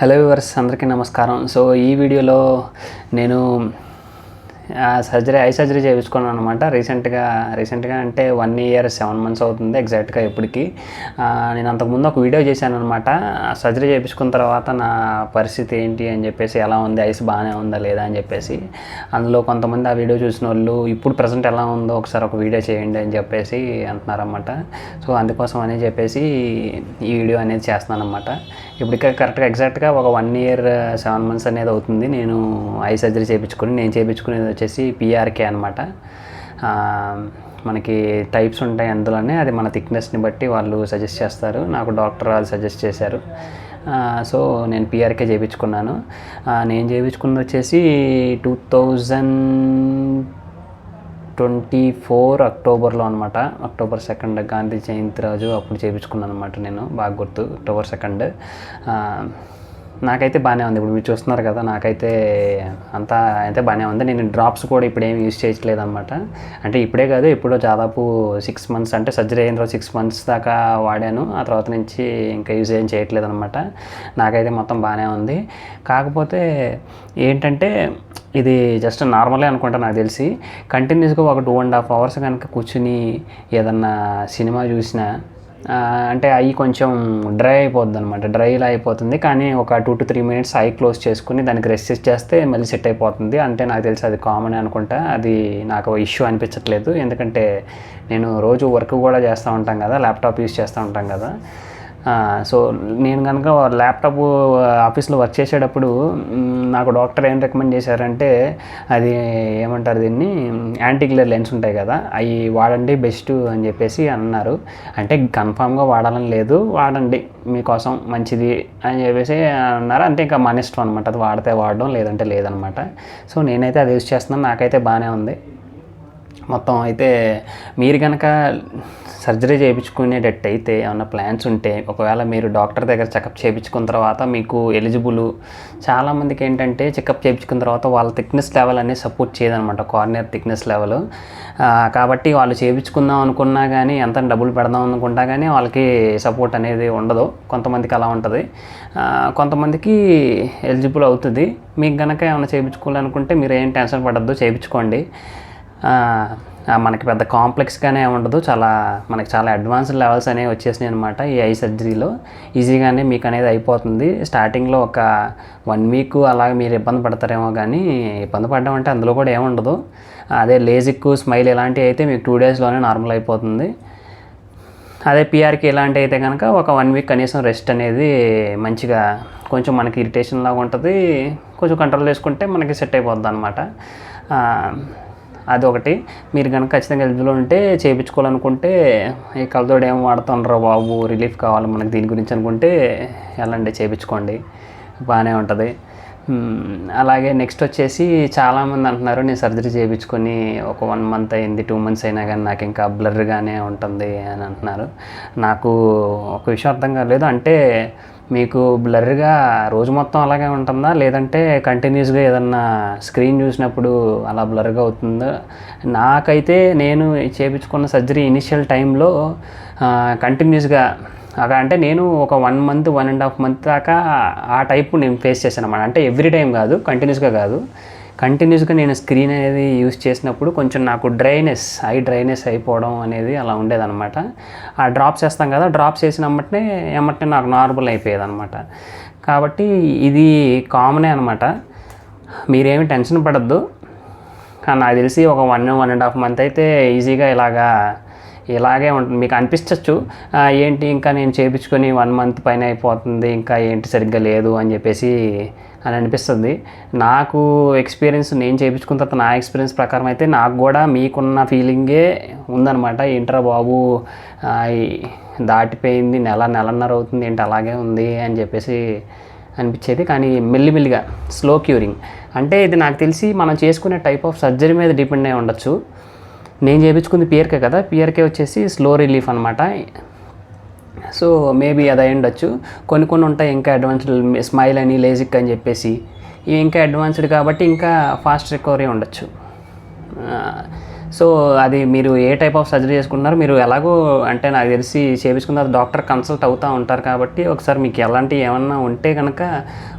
Hello viewers, అందరికీ నమస్కారం. So ఈ వీడియోలో నేను ఐ సర్జరీ చేయించుకున్నాను అనమాట. రీసెంట్గా అంటే 1 year 7 months అవుతుంది ఎగ్జాక్ట్గా ఇప్పటికి. నేను అంతకుముందు ఒక వీడియో చేశాను అనమాట. సర్జరీ చేయించుకున్న తర్వాత నా పరిస్థితి ఏంటి అని చెప్పేసి, ఎలా ఉంది, ఐస్ బాగానే ఉందా లేదా అని చెప్పేసి. అందులో కొంతమంది ఆ వీడియో చూసిన వాళ్ళు ఇప్పుడు ప్రజెంట్ ఎలా ఉందో ఒకసారి ఒక వీడియో చేయండి అని చెప్పేసి అంటున్నారన్నమాట. సో అందుకోసం అని చెప్పేసి ఈ వీడియో అనేది చేస్తున్నాను అనమాట. ఇప్పటికే ఎగ్జాక్ట్గా ఒక 1 year 7 months అనేది అవుతుంది నేను ఐ సర్జరీ చేయించుకుని. నేను చేయించుకునేది వచ్చేసి పిఆర్కే అనమాట. మనకి టైప్స్ ఉంటాయి అందులోనే, అది మన థిక్నెస్ని బట్టి వాళ్ళు సజెస్ట్ చేస్తారు. నాకు డాక్టర్ వాళ్ళు సజెస్ట్ చేశారు. సో నేను పిఆర్కే చేయించుకున్నాను. నేను చేయించుకున్నది వచ్చేసి 2024 అక్టోబర్లో అనమాట. October 2 గాంధీ జయంతి రోజు అప్పుడు చేయించుకున్నాను అనమాట. నేను బాగా గుర్తు, October 2. నాకైతే బాగానే ఉంది. ఇప్పుడు మీరు చూస్తున్నారు కదా, నాకైతే అంతా అయితే బాగానే ఉంది. నేను డ్రాప్స్ కూడా ఇప్పుడు ఏమి యూజ్ చేయట్లేదు అనమాట. అంటే ఇప్పుడే కాదు, ఎప్పుడో దాదాపు 6 months, అంటే సర్జరీ అయిన తర్వాత 6 months దాకా వాడాను. ఆ తర్వాత నుంచి ఇంకా యూజ్ ఏం చేయట్లేదు అనమాట. నాకైతే మొత్తం బాగానే ఉంది. కాకపోతే ఏంటంటే ఇది జస్ట్ నార్మలే అనుకుంటా నాకు తెలిసి. కంటిన్యూస్గా ఒక 2.5 hours కనుక కూర్చుని ఏదన్నా సినిమా చూసినా అంటే అవి కొంచెం డ్రై అయిపోద్ది అనమాట. డ్రైలా అయిపోతుంది. కానీ ఒక 2 to 3 minutes ఐ క్లోజ్ చేసుకుని దానికి రెస్ట్ చేస్తే మళ్ళీ సెట్ అయిపోతుంది. అంటే నాకు తెలిసి అది కామన్ అనుకుంటా. అది నాకు ఇష్యూ అనిపించట్లేదు. ఎందుకంటే నేను రోజు వర్క్ కూడా చేస్తూ ఉంటాం కదా, ల్యాప్టాప్ యూజ్ చేస్తూ ఉంటాం కదా. సో నేను కనుక ల్యాప్టాప్ ఆఫీస్లో వర్క్ చేసేటప్పుడు నాకు డాక్టర్ ఏం రికమెండ్ చేశారంటే, అది ఏమంటారు దీన్ని, యాంటీ గ్లేర్ లెన్స్ ఉంటాయి కదా, అవి వాడండి బెస్ట్ అని చెప్పేసి అన్నారు. అంటే కన్ఫామ్గా వాడాలని లేదు, వాడండి మీకోసం మంచిది అని చెప్పేసి అన్నారు. అంటే ఇంకా మన ఇష్టం అనమాట, అది వాడితే వాడడం, లేదంటే లేదనమాట. సో నేనైతే అది యూజ్ చేస్తున్నాను. నాకైతే బాగానే ఉంది మొత్తం. అయితే మీరు కనుక సర్జరీ చేయించుకునేటట్టయితే ఏమన్నా ప్లాన్స్ ఉంటే, ఒకవేళ మీరు డాక్టర్ దగ్గర చెకప్ చేయించుకున్న తర్వాత మీకు ఎలిజిబుల్. చాలామందికి ఏంటంటే చెకప్ చేయించుకున్న తర్వాత వాళ్ళ థిక్నెస్ లెవెల్ అనేది సపోర్ట్ చేయదనమాట, కార్నియర్ థిక్నెస్ లెవెల్. కాబట్టి వాళ్ళు చేయించుకుందాం అనుకున్నా కానీ, ఎంత డబ్బులు పెడదాం అనుకుంటా కానీ వాళ్ళకి సపోర్ట్ అనేది ఉండదు. కొంతమందికి అలా ఉంటుంది, కొంతమందికి ఎలిజిబుల్ అవుతుంది. మీకు కనుక ఏమైనా చేయించుకోవాలనుకుంటే మీరు ఏం టెన్షన్ పడద్దు, చేయించుకోండి. మనకి పెద్ద కాంప్లెక్స్గానే ఉండదు, మనకి చాలా అడ్వాన్స్డ్ లెవెల్స్ అనేవి వచ్చేసినాయి అనమాట. ఈ ఐ సర్జరీలో ఈజీగానే మీకు అనేది అయిపోతుంది. స్టార్టింగ్లో ఒక 1 week అలాగే మీరు ఇబ్బంది పడతారేమో, కానీ ఇబ్బంది పడడం అంటే అందులో కూడా ఏముండదు. అదే లేజిక్, స్మైల్ ఇలాంటివి అయితే మీకు 2 daysలోనే నార్మల్ అయిపోతుంది. అదే పిఆర్కి ఇలాంటివి అయితే కనుక ఒక 1 week కనీసం రెస్ట్ అనేది మంచిగా, కొంచెం మనకి ఇరిటేషన్ లాగా ఉంటుంది, కొంచెం కంట్రోల్ చేసుకుంటే మనకి సెట్ అయిపోద్ది అనమాట. అదొకటి. మీరు కనుక ఖచ్చితంగా ఎలిజిబుల్ ఉంటే చేయించుకోవాలనుకుంటే, ఈ కలతోడు ఏం వాడుతుండ్రో బాబు, రిలీఫ్ కావాలి మనకి దీని గురించి అనుకుంటే వెళ్ళండి, చేయించుకోండి, బాగానే ఉంటుంది. అలాగే నెక్స్ట్ వచ్చేసి చాలామంది అంటున్నారు, నేను సర్జరీ చేయించుకొని ఒక 1 month అయింది, 2 months అయినా కానీ నాకు ఇంకా బ్లర్గానే ఉంటుంది అని అంటున్నారు. నాకు ఒక విషయం అర్థం కాలేదు. అంటే మీకు బ్లర్గా రోజు మొత్తం అలాగే ఉంటుందా, లేదంటే కంటిన్యూస్గా ఏదన్నా స్క్రీన్ చూసినప్పుడు అలా బ్లర్గా అవుతుందా? నాకైతే నేను చేయించుకున్న సర్జరీ ఇనిషియల్ టైంలో కంటిన్యూస్గా అంటే నేను ఒక 1 month 1.5 months దాకా ఆ టైపు నేను ఫేస్ చేశాను అన్నమాట. అంటే ఎవ్రీ టైం కాదు, కంటిన్యూస్గా కాదు, కంటిన్యూస్గా నేను స్క్రీన్ అనేది యూజ్ చేసినప్పుడు కొంచెం నాకు ఐ డ్రైనెస్ అయిపోవడం అనేది అలా ఉండేదన్నమాట. ఆ డ్రాప్స్ వేస్తాం కదా, డ్రాప్స్ వేసినమ్మటనే నాకు నార్మల్ అయిపోయేదన్నమాట. కాబట్టి ఇది కామనే అనమాట, మీరేమి టెన్షన్ పడద్దు. కానీ నాకు తెలిసి ఒక 1.5 months అయితే ఈజీగా ఇలాగే ఉంటుంది. మీకు అనిపించవచ్చు, ఏంటి ఇంకా నేను చేయించుకొని 1 month పైన అయిపోతుంది, ఇంకా ఏంటి సరిగ్గా లేదు అని చెప్పేసి అని అనిపిస్తుంది. నాకు ఎక్స్పీరియన్స్, నేను చేయించుకున్న తర్వాత నా ఎక్స్పీరియన్స్ ప్రకారం అయితే నాకు కూడా మీకున్న ఫీలింగే ఉందన్నమాట. ఏంట్రా బాబు దాటిపోయింది, నెలన్నర అవుతుంది, ఏంటి అలాగే ఉంది అని చెప్పేసి అనిపించేది. కానీ మెల్లిమెల్లిగా స్లో క్యూరింగ్. అంటే ఇది నాకు తెలిసి మనం చేసుకునే టైప్ ఆఫ్ సర్జరీ మీద డిపెండ్ అయి ఉండొచ్చు. నేను చేయించుకుంది పిఆర్కే కదా, పిఆర్కే వచ్చేసి స్లో రిలీఫ్ అనమాట. సో మేబీ అది అయి ఉండొచ్చు. కొన్ని ఉంటాయి ఇంకా అడ్వాన్స్డ్, స్మైల్ అని, లేజిక్ అని చెప్పేసి, ఇవి ఇంకా అడ్వాన్స్డ్ కాబట్టి ఇంకా ఫాస్ట్ రికవరీ ఉండొచ్చు. సో అది మీరు ఏ టైప్ ఆఫ్ సర్జరీ చేసుకుంటున్నారు, మీరు ఎలాగో అంటే నాకు తెలిసి చేయించుకున్న డాక్టర్ కన్సల్ట్ అవుతూ ఉంటారు కాబట్టి ఒకసారి మీకు ఎలాంటివి ఏమన్నా ఉంటే కనుక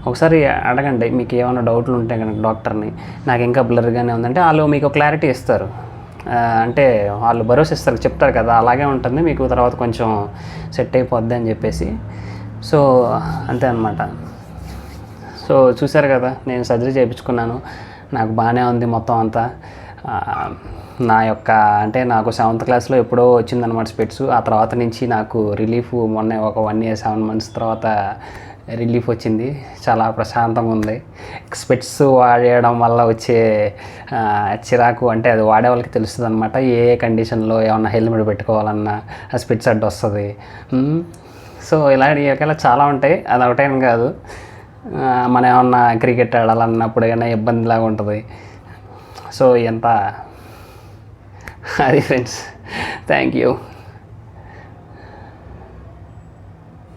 ఒకసారి అడగండి. మీకు ఏమైనా డౌట్లు ఉంటే కనుక డాక్టర్ని, నాకు ఇంకా బ్లర్గానే ఉందంటే వాళ్ళు మీకు క్లారిటీ ఇస్తారు. అంటే వాళ్ళు భరోసా ఇస్తారు, చెప్తారు కదా, అలాగే ఉంటుంది మీకు, తర్వాత కొంచెం సెట్ అయిపోద్ది అని చెప్పేసి. సో అంతే అనమాట. సో చూసారు కదా, నేను సర్జరీ చేయించుకున్నాను, నాకు బాగానే ఉంది మొత్తం అంతా. నా యొక్క అంటే నాకు 7th క్లాస్లో ఎప్పుడో వచ్చిందనమాట స్పెట్స్. ఆ తర్వాత నుంచి నాకు రిలీఫ్ మొన్న ఒక 1 year 7 months తర్వాత రిలీఫ్ వచ్చింది. చాలా ప్రశాంతంగా ఉంది. స్పెట్స్ వాడేయడం వల్ల వచ్చే చిరాకు అంటే అది వాడే వాళ్ళకి తెలుస్తుంది అనమాట. ఏ కండిషన్లో ఏమన్నా హెల్మెట్ పెట్టుకోవాలన్నా ఆ స్పెట్స్ అడ్డు వస్తుంది. సో ఇలాంటి చాలా ఉంటాయి, అది ఒకటేం కాదు. మనం ఏమన్నా క్రికెట్ ఆడాలన్నప్పుడు ఏమైనా ఇబ్బందిలాగా ఉంటుంది. సో ఎంత అది ఫ్రెండ్స్, థ్యాంక్ యూ.